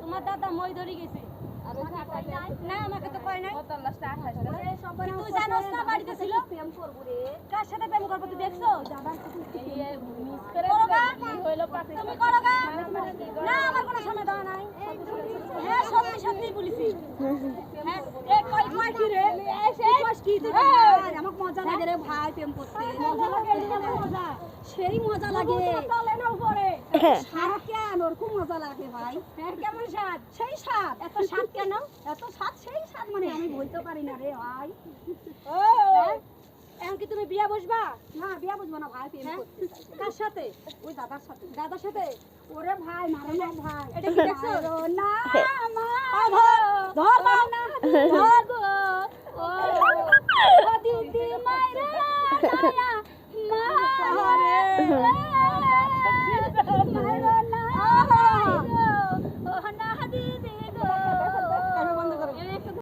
তোমার দাদা মই ধরে গেছে না আমাকে তো কয় নাই তুই জানোস না বাড়িতে ছিল প্রেম করব রে কার সাথে প্রেম করব তুই দেখছো তুমি করো গা না আমার কোনো সময় দাও নাই হ্যাঁ সত্যি সত্যি বলেছি হ্যাঁ এ কই কই কি রে এসে কি দিবে আমাকে মজা লাগে রে ভাই প্রেম করতে মজা লাগে মজা সেই মজা লাগে চলে না উপরে স্বাদ কেন ওর খুব মজা লাগে ভাই হ্যাঁ কেমন স্বাদ সেই স্বাদ এত স্বাদ কেন এত স্বাদ সেই স্বাদ মানে আমি বলতে পারি না রে ভাই ও এখন কি তুমি বিয়া বসবা না বিয়া বসবো না ভাই প্রেম করতে কার সাথে ওই দাদার সাথে ওরে ভাই মারো না ভাই এটা কি দেখছো না মা ধর না ধর ও দিদি মাইরা মায়া মা রে